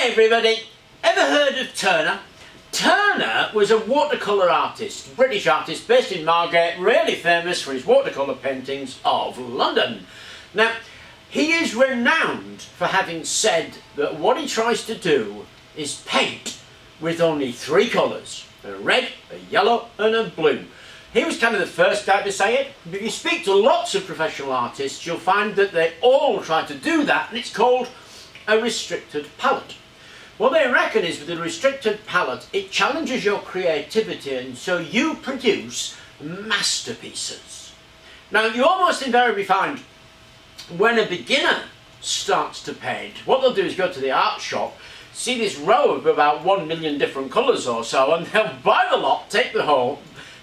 Hi everybody! Ever heard of Turner? Turner was a watercolour artist, British artist based in Margate, really famous for his watercolour paintings of London. Now, he is renowned for having said that what he tries to do is paint with only three colours, a red, a yellow and a blue. He was kind of the first guy to say it, but if you speak to lots of professional artists, you'll find that they all try to do that, and it's called a restricted palette. What they reckon is with a restricted palette, it challenges your creativity, and so you produce masterpieces. Now, you almost invariably find when a beginner starts to paint, what they'll do is go to the art shop, see this row of about 1 million different colours or so, and they'll buy the lot, take the whole,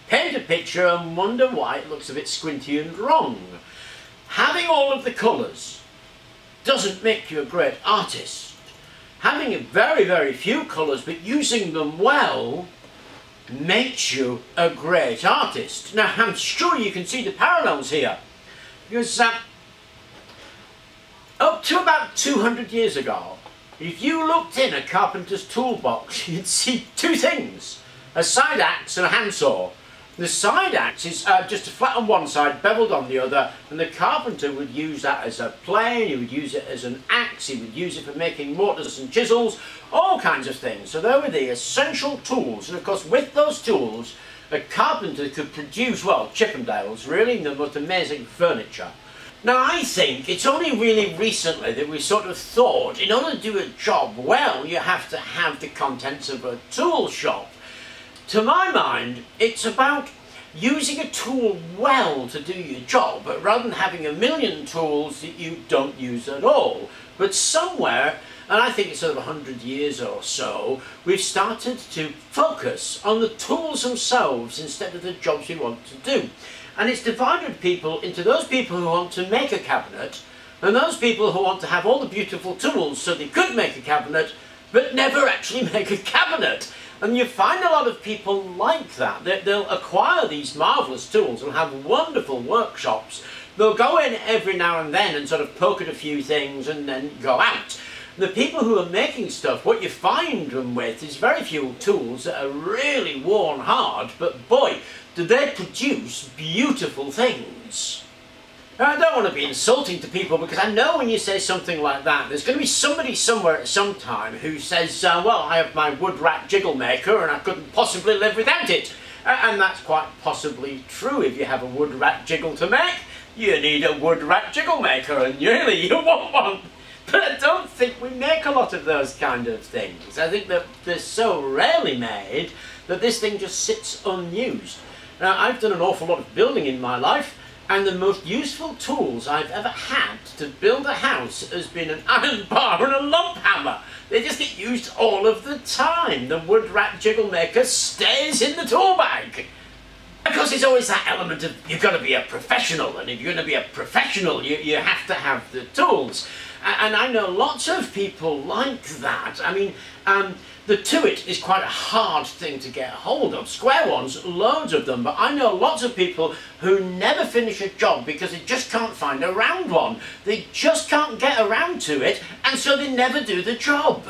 paint a picture and wonder why it looks a bit squinty and wrong. Having all of the colours doesn't make you a great artist. Having very, very few colours but using them well makes you a great artist. Now, I'm sure you can see the parallels here, because up to about 200 years ago, if you looked in a carpenter's toolbox, you'd see two things: a side axe and a handsaw. The side axe is just flat on one side, beveled on the other, and the carpenter would use that as a plane, he would use it as an axe, he would use it for making mortars and chisels, all kinds of things. So they were the essential tools, and of course with those tools, a carpenter could produce, well, Chippendales, really, the most amazing furniture. Now, I think it's only really recently that we sort of thought, in order to do a job well, you have to have the contents of a tool shop. To my mind, it's about using a tool well to do your job, but rather than having a million tools that you don't use at all. But somewhere, and I think it's sort of 100 years or so, we've started to focus on the tools themselves instead of the jobs we want to do. And it's divided people into those people who want to make a cabinet and those people who want to have all the beautiful tools so they could make a cabinet but never actually make a cabinet. And you find a lot of people like that. They'll acquire these marvellous tools and have wonderful workshops. They'll go in every now and then and sort of poke at a few things and then go out. The people who are making stuff, what you find them with is very few tools that are really worn hard, but boy, do they produce beautiful things. Now, I don't want to be insulting to people, because I know when you say something like that, there's going to be somebody somewhere at some time who says, well, I have my wood rat jiggle maker and I couldn't possibly live without it. And that's quite possibly true. If you have a wood rat jiggle to make, you need a wood rat jiggle maker, and really you want one. But I don't think we make a lot of those kind of things. I think that they're so rarely made that this thing just sits unused. Now, I've done an awful lot of building in my life, and the most useful tools I've ever had to build a house has been an iron bar and a lump hammer. They just get used all of the time. The wood rat jiggle maker stays in the tool bag. Of course, there's always that element of you've got to be a professional, and if you're going to be a professional, you have to have the tools. And I know lots of people like that. I mean, the Tuit is quite a hard thing to get hold of. Square ones, loads of them, but I know lots of people who never finish a job because they just can't find a round one. They just can't get around to it, and so they never do the job.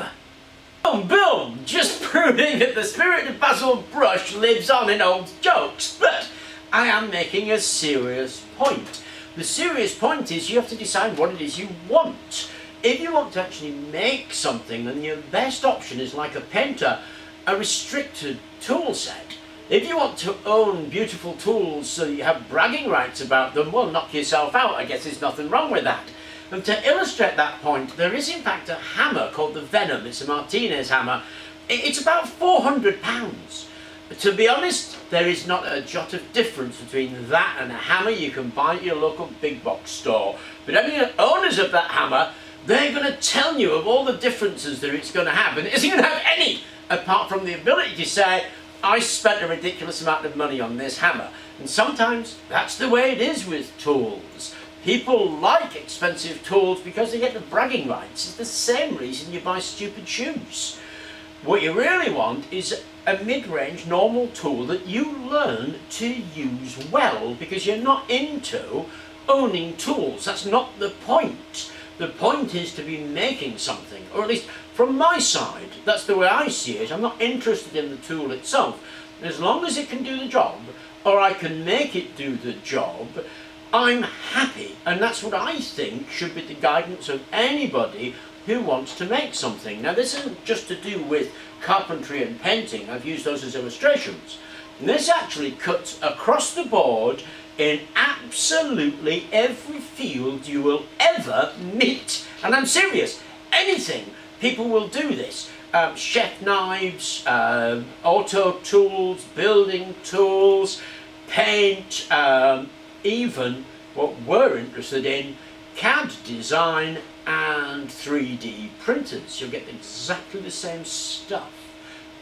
Boom, boom, just proving that the spirit of Basil Brush lives on in old jokes, but I am making a serious point. The serious point is you have to decide what it is you want. If you want to actually make something, then your best option is, like a painter, a restricted tool set. If you want to own beautiful tools so you have bragging rights about them, well, knock yourself out. I guess there's nothing wrong with that. And to illustrate that point, there is in fact a hammer called the Venom. It's a Martinez hammer. It's about £400. To be honest, there is not a jot of difference between that and a hammer you can buy at your local big box store. But any owners of that hammer, they're going to tell you of all the differences that it's going to have. And it isn't going to have any, apart from the ability to say, I spent a ridiculous amount of money on this hammer. And sometimes that's the way it is with tools. People like expensive tools because they get the bragging rights. It's the same reason you buy stupid shoes. What you really want is a mid-range normal tool that you learn to use well, because you're not into owning tools. That's not the point. The point is to be making something, or at least from my side, that's the way I see it. I'm not interested in the tool itself. As long as it can do the job, or I can make it do the job, I'm happy. And that's what I think should be the guidance of anybody who wants to make something. Now, this isn't just to do with carpentry and painting. I've used those as illustrations. And this actually cuts across the board in absolutely every field you will ever meet. And I'm serious. Anything. People will do this. Chef knives, auto tools, building tools, paint, even what we're interested in, CAD design and 3D printers. You'll get exactly the same stuff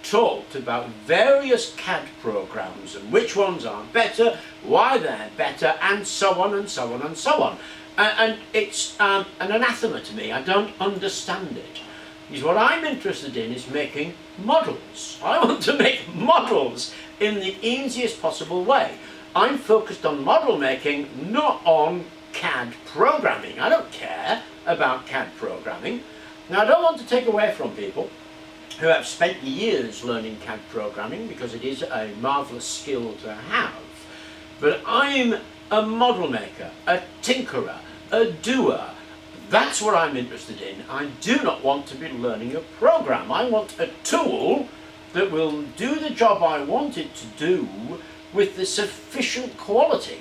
talked about various CAD programs and which ones are better, why they're better, and so on and so on and so on. And it's an anathema to me. I don't understand it. Because what I'm interested in is making models. I want to make models in the easiest possible way. I'm focused on model making, not on CAD programming. I don't care about CAD programming. Now, I don't want to take away from people who have spent years learning CAD programming, because it is a marvellous skill to have. But I'm a model maker, a tinkerer, a doer. That's what I'm interested in. I do not want to be learning a program. I want a tool that will do the job I want it to do with the sufficient quality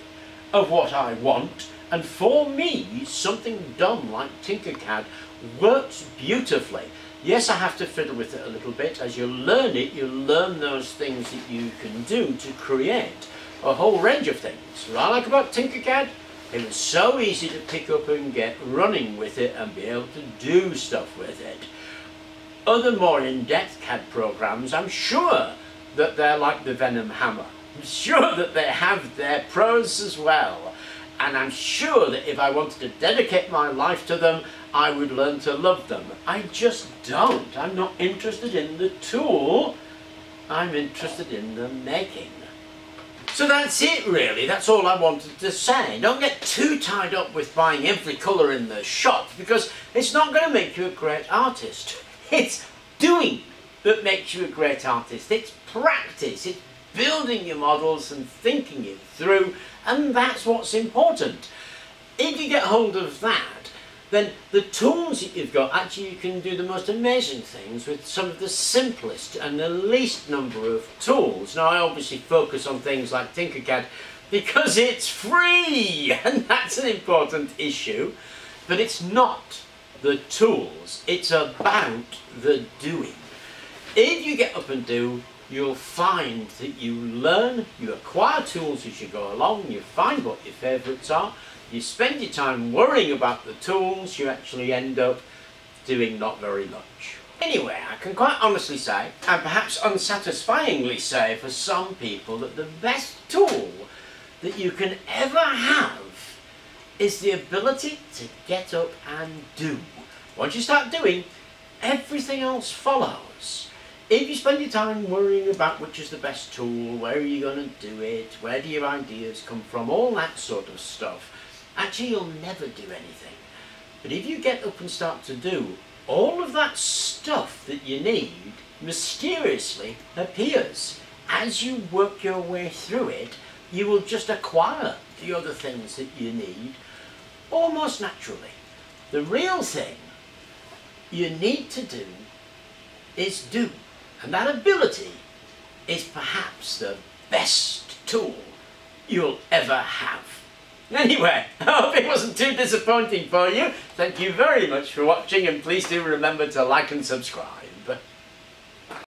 of what I want. And for me, something done like Tinkercad works beautifully. Yes, I have to fiddle with it a little bit. As you learn it, you learn those things that you can do to create a whole range of things. What I like about Tinkercad, it was so easy to pick up and get running with it and be able to do stuff with it. Other more in-depth CAD programs, I'm sure that they're like the Venom Hammer. I'm sure that they have their pros as well. And I'm sure that if I wanted to dedicate my life to them, I would learn to love them. I just don't. I'm not interested in the tool. I'm interested in the making. So that's it really. That's all I wanted to say. Don't get too tied up with buying every colour in the shop, because it's not going to make you a great artist. It's doing that makes you a great artist. It's practice. It's building your models and thinking it through, and that's what's important. If you get hold of that, then the tools that you've got, actually you can do the most amazing things with some of the simplest and the least number of tools. Now, I obviously focus on things like Tinkercad because it's free, and that's an important issue, but it's not the tools, it's about the doing. If you get up and do, you'll find that you learn, you acquire tools as you go along, you find what your favourites are, you spend your time worrying about the tools, you actually end up doing not very much. Anyway, I can quite honestly say, and perhaps unsatisfyingly say for some people, that the best tool that you can ever have is the ability to get up and do. Once you start doing, everything else follows. If you spend your time worrying about which is the best tool, where are you going to do it, where do your ideas come from, all that sort of stuff, actually you'll never do anything. But if you get up and start to do, all of that stuff that you need mysteriously appears. As you work your way through it, you will just acquire the other things that you need almost naturally. The real thing you need to do is do. And that ability is perhaps the best tool you'll ever have. Anyway, I hope it wasn't too disappointing for you. Thank you very much for watching, and please do remember to like and subscribe.